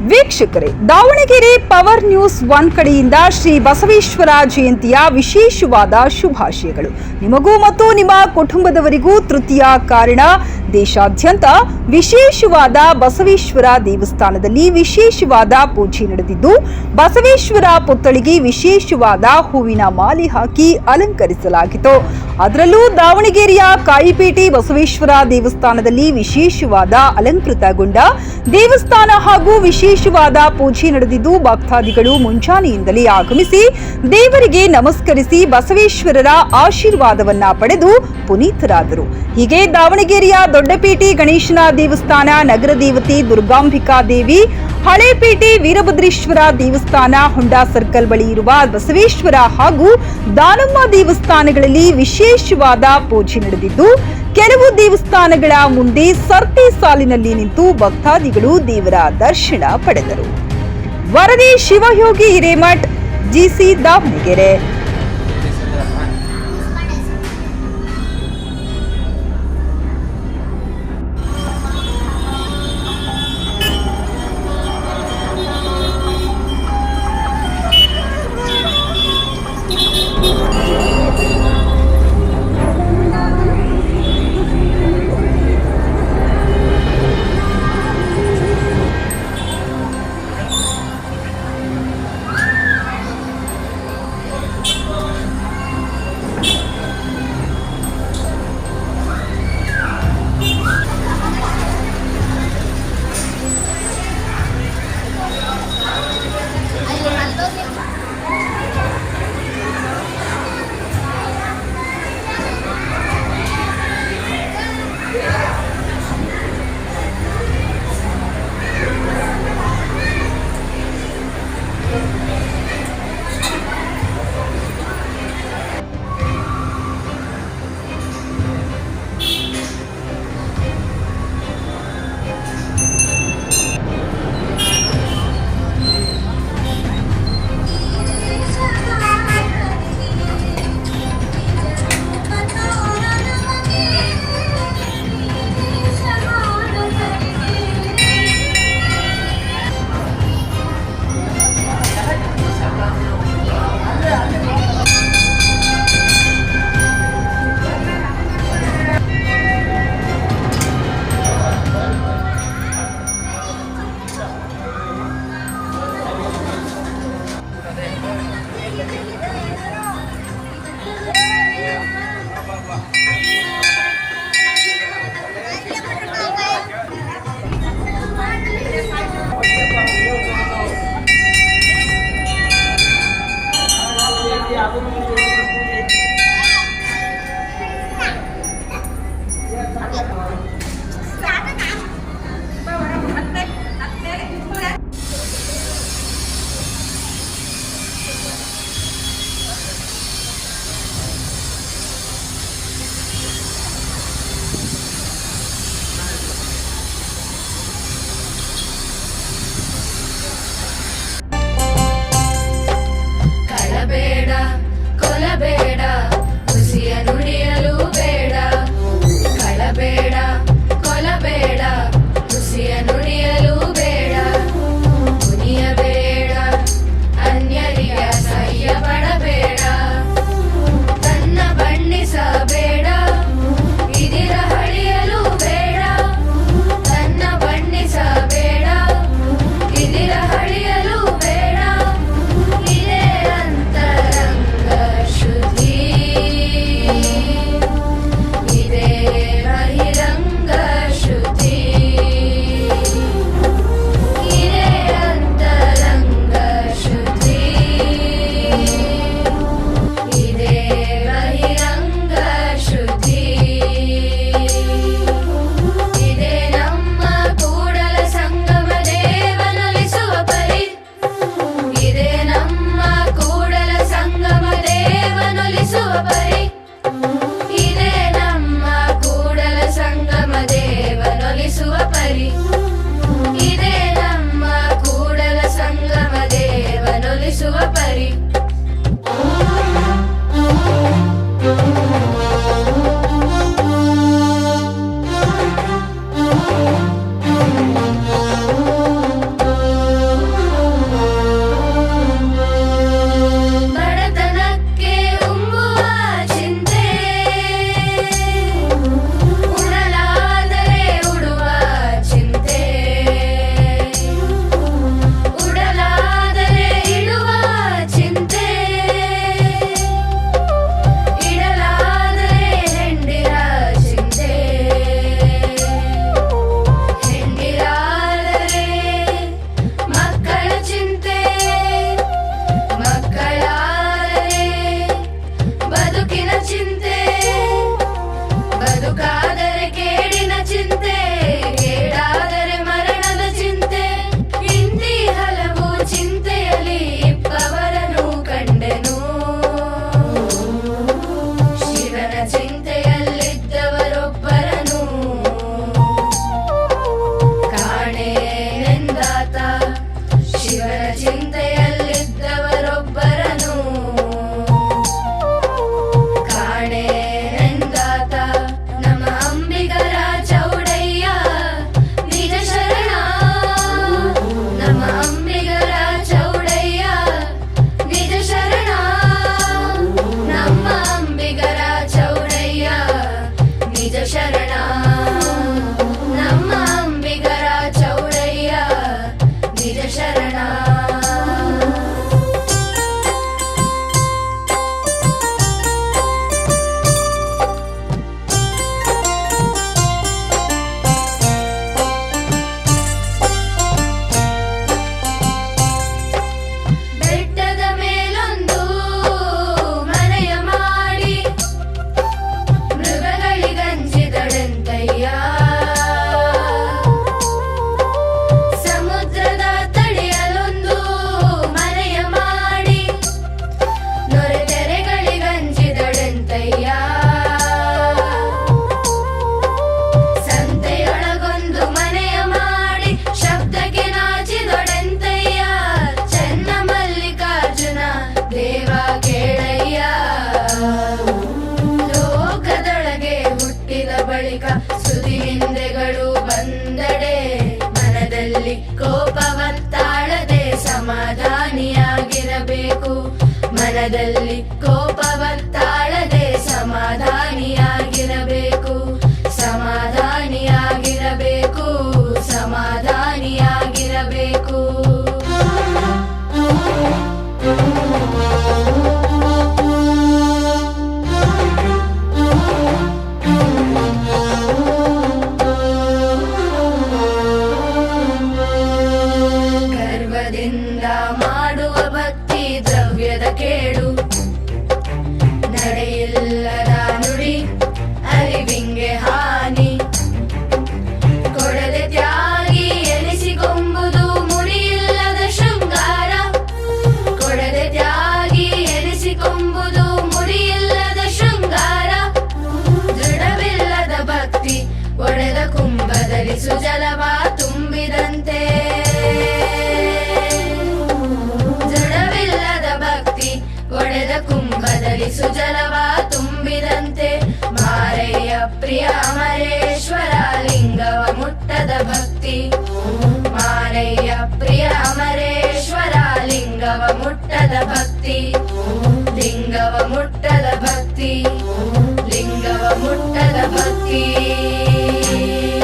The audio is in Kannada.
ವೀಕ್ಷಕರೇ, ದಾವಣಗೆರೆ ಪವರ್ ನ್ಯೂಸ್ 1 ಕಡೆಯಿಂದ ಶ್ರೀ ಬಸವೇಶ್ವರ ಜಯಂತಿಯ ವಿಶೇಷವಾದ ಶುಭಾಶಯಗಳು ನಿಮಗೂ ಮತ್ತು ನಿಮ್ಮ ಕುಟುಂಬದವರಿಗೂ. ತೃತೀಯ ಕಾರಣ, ದೇಶಾದ್ಯಂತ ವಿಶೇಷವಾದ ಬಸವೇಶ್ವರ ದೇವಸ್ಥಾನದಲ್ಲಿ ವಿಶೇಷವಾದ ಪೂಜೆ ನಡೆದಿದ್ದು, ಬಸವೇಶ್ವರ ಪುತ್ಥಳಿಗೆ ವಿಶೇಷವಾದ ಹೂವಿನ ಮಾಲೆ ಹಾಕಿ ಅಲಂಕರಿಸಲಾಗಿತ್ತು. ಅದರಲ್ಲೂ ದಾವಣಗೆರೆಯ ಕಾಯಿಪೇಟೆ ಬಸವೇಶ್ವರ ದೇವಸ್ಥಾನದಲ್ಲಿ ವಿಶೇಷವಾದ ಅಲಂಕೃತಗೊಂಡ ದೇವಸ್ಥಾನ ಹಾಗೂ ವಿಶೇಷವಾದ ಪೂಜೆ ನಡೆದಿದ್ದು, ಭಕ್ತಾದಿಗಳು ಮುಂಜಾನೆಯಿಂದಲೇ ಆಗಮಿಸಿ ದೇವರಿಗೆ ನಮಸ್ಕರಿಸಿ ಬಸವೇಶ್ವರರ ಆಶೀರ್ವಾದವನ್ನ ಪಡೆದು ಪುನೀತರಾದರು. ಹೀಗೆ ದಾವಣಗೆರೆಯ ದೊಡ್ಡಪೇಟೆ ಗಣೇಶನ ದೇವಸ್ಥಾನ, ನಗರ ದೇವತೆ ದುರ್ಗಾಂಬಿಕಾ ದೇವಿ, ಹಳೇಪೇಟೆ ವೀರಭದ್ರೇಶ್ವರ ದೇವಸ್ಥಾನ, ಹೊಂಡಾ ಸರ್ಕಲ್ ಬಳಿ ಇರುವ ಬಸವೇಶ್ವರ ಹಾಗೂ ದಾನಮ್ಮ ದೇವಸ್ಥಾನಗಳಲ್ಲಿ ವಿಶೇಷವಾದ ಪೂಜೆ ನಡೆದಿದ್ದು, ಕೆಲವು ದೇವಸ್ಥಾನಗಳ ಮುಂದೆ ಸರತಿ ಸಾಲಿನಲ್ಲಿ ನಿಂತು ಭಕ್ತಾದಿಗಳು ದೇವರ ದರ್ಶನ ಪಡೆದರು. ವರದಿ ಶಿವಯೋಗಿ ಹಿರೇಮಠ್, ಜಿಸಿ, ದಾವಣಗೆರೆ. ಮನದಲ್ಲಿ ಕೋಪವತ್ತಾಳದೆ ಸಮಾಧಾನಿಯಾಗಿರಬೇಕು. ಮನದಲ್ಲಿ ಕೋಪವತ್ತಾಳದೆ ಸಮಾಧಾನಿಯಾಗಿರಬೇಕು. ಸಮಾಧಾನಿಯಾಗಿರಬೇಕು. ಸಮಾಧಾನಿಯಾಗಿರಬೇಕು. ಗರ್ವದಿಂದ ಮಾಡುವ ಭಕ್ತಿ ದ್ರವ್ಯದ ಕೇಡು. ನಡೆಯಿಲ್ಲದ ನುಡಿ ಅರಿವಿಂಗೆ ಹಾನಿ. ಕೊಡದೆ ತ್ಯಾಗಿ ಎನಿಸಿಕೊಂಬುದು ಮುಡಿಯಿಲ್ಲದ ಶೃಂಗಾರ. ಕೊಡದೆ ತ್ಯಾಗಿ ಎನಿಸಿಕೊಂಬುದು ಮುಡಿಯಿಲ್ಲದ ಶೃಂಗಾರ. ದೃಢವಿಲ್ಲದ ಭಕ್ತಿ ಒಡೆದ ಕುಂಭದಲ್ಲಿ ಸುಜಲವ